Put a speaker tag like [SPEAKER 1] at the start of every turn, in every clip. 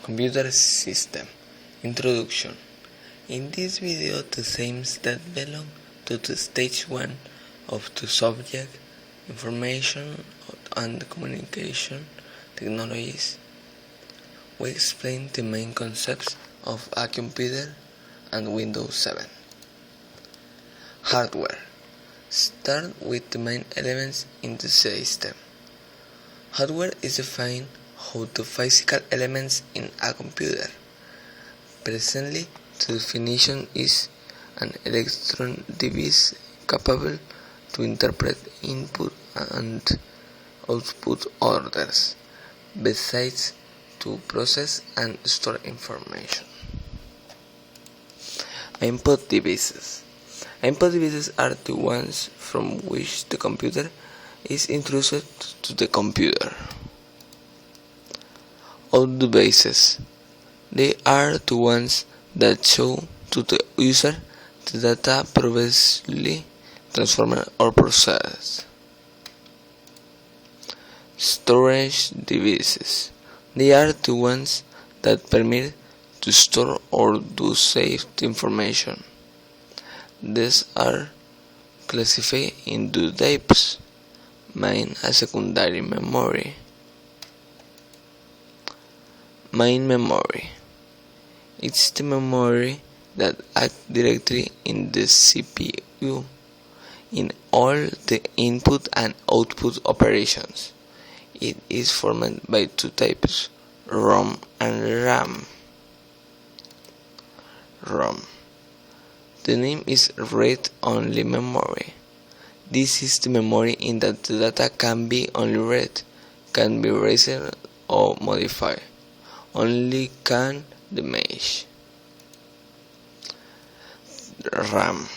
[SPEAKER 1] Computer System Introduction. In this video, the themes that belong to the stage 1 of the subject, information and communication technologies, we explain the main concepts of a computer and Windows 7. Hardware. Start with the main elements in the system. Hardware is defined how the physical elements in a computer. Presently, the definition is an electron device capable to interpret input and output orders, besides to process and store information. Input devices. Input devices are the ones from which the computer is introduced to the computer. Output devices. They are the ones that show to the user the data previously transformed or processed. Storage devices. They are the ones that permit to store or to save the information. These are classified into types: main and secondary memory. Main memory. It's the memory that acts directly in the CPU in all the input and output operations. It is formed by two types, ROM and RAM. ROM. The name is read-only memory. This is the memory in that the data can be only read, can be erased or modified. Only can the mesh. RAM.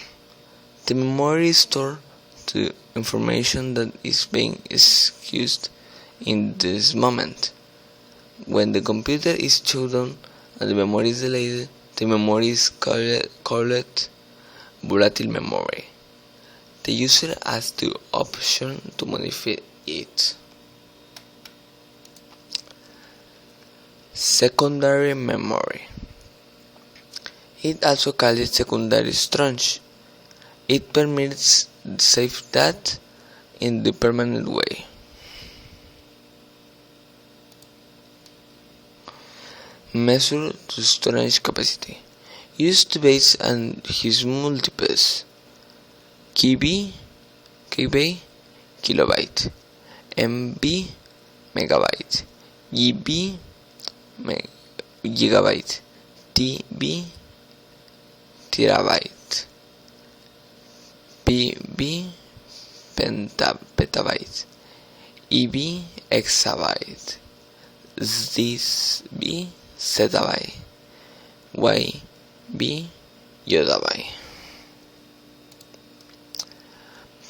[SPEAKER 1] The memory stores the information that is being executed in this moment. When the computer is shut down and the memory is delayed, the memory is called volatile memory. The user has the option to modify it. Secondary memory. It also called secondary storage. It permits save data in the permanent way. Measure the storage capacity. Use the base and his multiples. KB, kilobyte, MB, megabyte, GB, gigabyte, TB, terabyte, PB, petabyte, EB, exabyte, ZB, zettabyte, YB, yottabyte.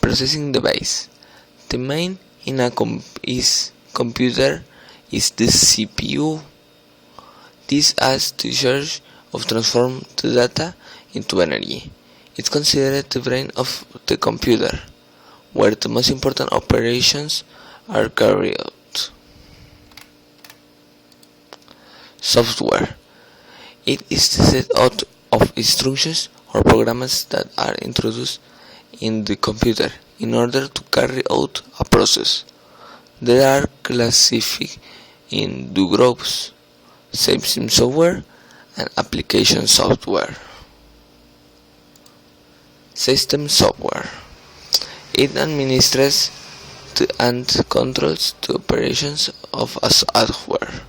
[SPEAKER 1] Processing device. The main in a computer is the CPU. This has the charge of transform the data into energy. It's considered the brain of the computer, where the most important operations are carried out. Software. It is the set of instructions or programs that are introduced in the computer in order to carry out a process. They are classified in two groups: system software and application software. System software. It administers and controls the operations of a software.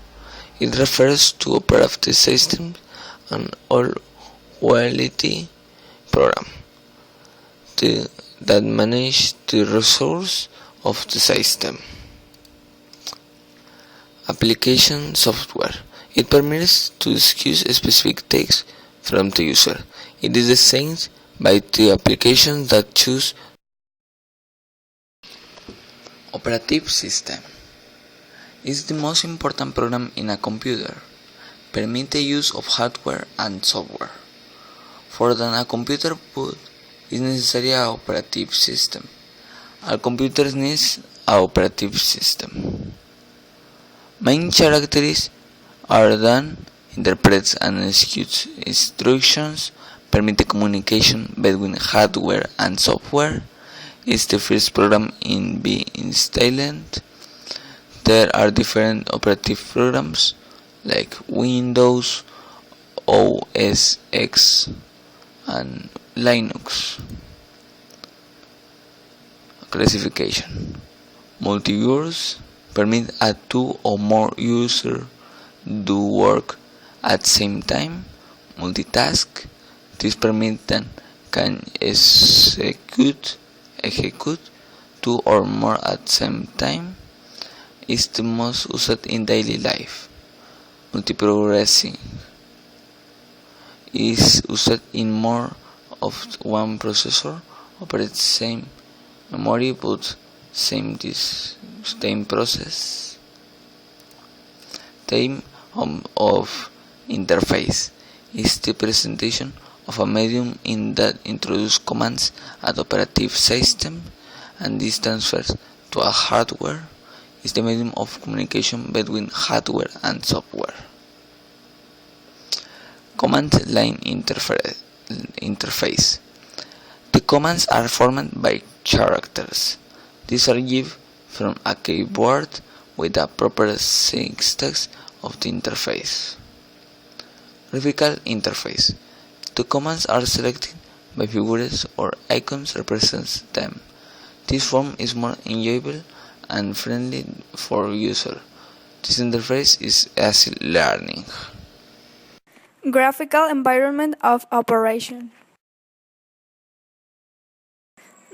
[SPEAKER 1] It refers to operating systems and all quality programs that manage the resources of the system. Application software. It permits to execute specific tasks from the user. It is designed by the application that choose. Operative system is the most important program in a computer. Permit the use of hardware and software. For that a computer boot is necessary an operative system. All computers need an operative system. Main characteristics are done, interprets and executes instructions, permit the communication between hardware and software, is the first program in be installed. There are different operative programs like Windows, OS X, and Linux. Classification: multi-use permit a two or more users do work at the same time. Multitask: this permit then can execute two or more at the same time. Is the most used in daily life. Multiprocessing is used in more of one processor, operates same memory but same process. Type of interface is the presentation of a medium in that introduces commands at operative system and this transfers to a hardware. Is the medium of communication between hardware and software. Command line interface. The commands are formed by characters. These are given from a keyboard with a proper syntax of the interface. Graphical interface. The commands are selected by figures or icons represents them. This form is more enjoyable and friendly for user. This interface is easy learning.
[SPEAKER 2] Graphical environment of operation.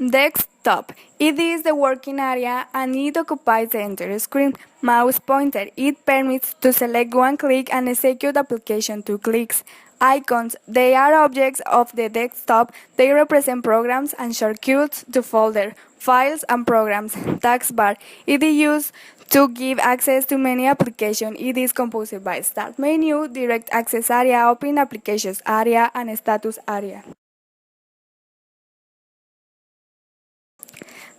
[SPEAKER 2] Desktop. It is the working area and it occupies the entire screen. Mouse pointer. It permits to select one click and execute application 2 clicks. Icons. They are objects of the desktop. They represent programs and shortcuts to folder, files and programs. Taskbar. It is used to give access to many applications. It is composed by Start menu, Direct Access area, Open Applications area, and Status area.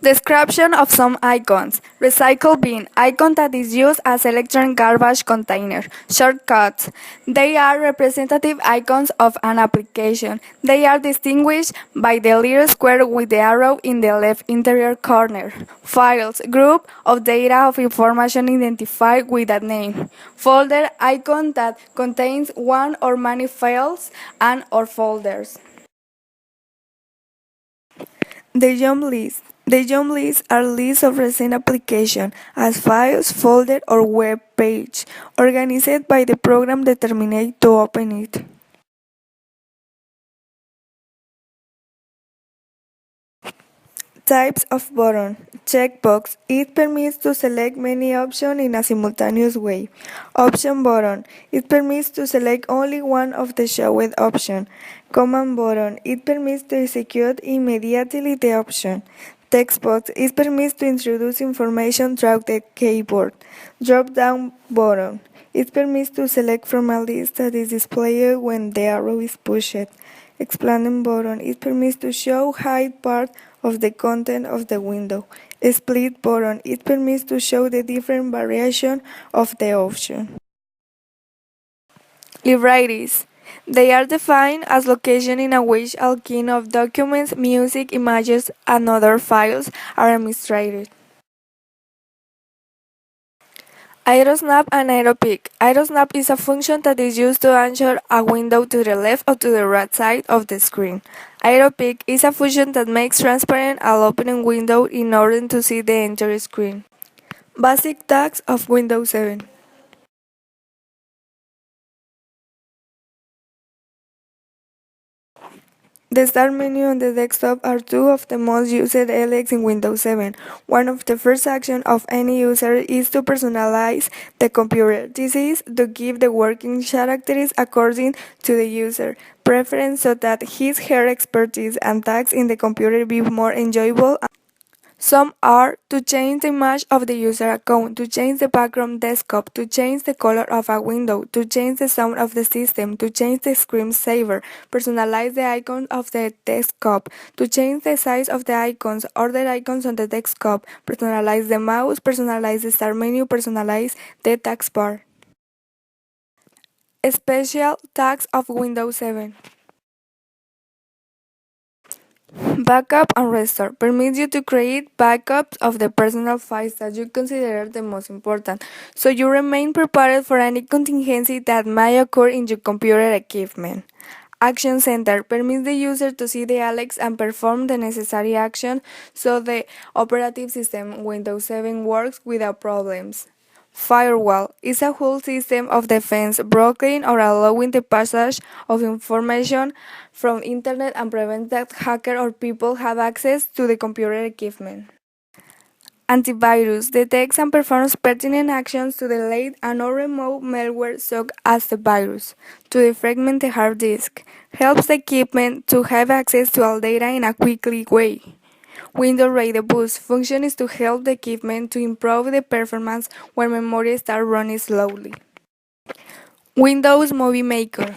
[SPEAKER 2] Description of some icons. Recycle bin, icon that is used as electronic garbage container. Shortcuts. They are representative icons of an application. They are distinguished by the little square with the arrow in the left interior corner. Files, group of data of information identified with a name. Folder, icon that contains one or many files and or folders. The jump list. The jump lists are lists of recent applications as files, folder, or web page, organized by the program determined to open it. Types of button. Checkbox. It permits to select many options in a simultaneous way. Option button. It permits to select only one of the showed options. Command button. It permits to execute immediately the option. Text box. It permits to introduce information through the keyboard. Drop-down button. It permits to select from a list that is displayed when the arrow is pushed. Expanding button. It permits to show hide part of the content of the window. Split button. It permits to show the different variation of the option. Libraries. They are defined as location in a which all kind of documents, music, images, and other files are administered. Aerosnap and Aeropick. Aerosnap is a function that is used to answer a window to the left or to the right side of the screen. Aeropick is a function that makes transparent an opening window in order to see the entire screen. Basic tasks of Windows 7. The Start menu and the desktop are two of the most used elements in Windows 7. One of the first actions of any user is to personalize the computer. This is to give the working characteristics according to the user preference so that his/her expertise and tasks in the computer be more enjoyable. Some are to change the image of the user account, to change the background desktop, to change the color of a window, to change the sound of the system, to change the screensaver, personalize the icon of the desktop, to change the size of the icons, order icons on the desktop, personalize the mouse, personalize the start menu, personalize the taskbar. Special tags of Windows 7. Backup and restore permits you to create backups of the personal files that you consider the most important, so you remain prepared for any contingency that may occur in your computer equipment. Action Center permits the user to see the Alex and perform the necessary action so the operative system Windows 7 works without problems. Firewall is a whole system of defense blocking or allowing the passage of information from internet and prevent that hacker or people have access to the computer equipment. Antivirus detects and performs pertinent actions to delete and or remove malware such as the virus, to defragment the hard disk, helps the equipment to have access to all data in a quickly way. Windows RAID boost function is to help the equipment to improve the performance when memory starts running slowly. Windows Movie Maker.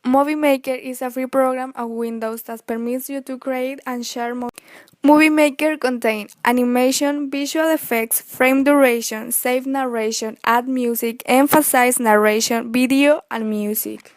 [SPEAKER 2] Movie Maker is a free program of Windows that permits you to create and share movies. Movie Maker contains animation, visual effects, frame duration, save narration, add music, emphasize narration, video, and music.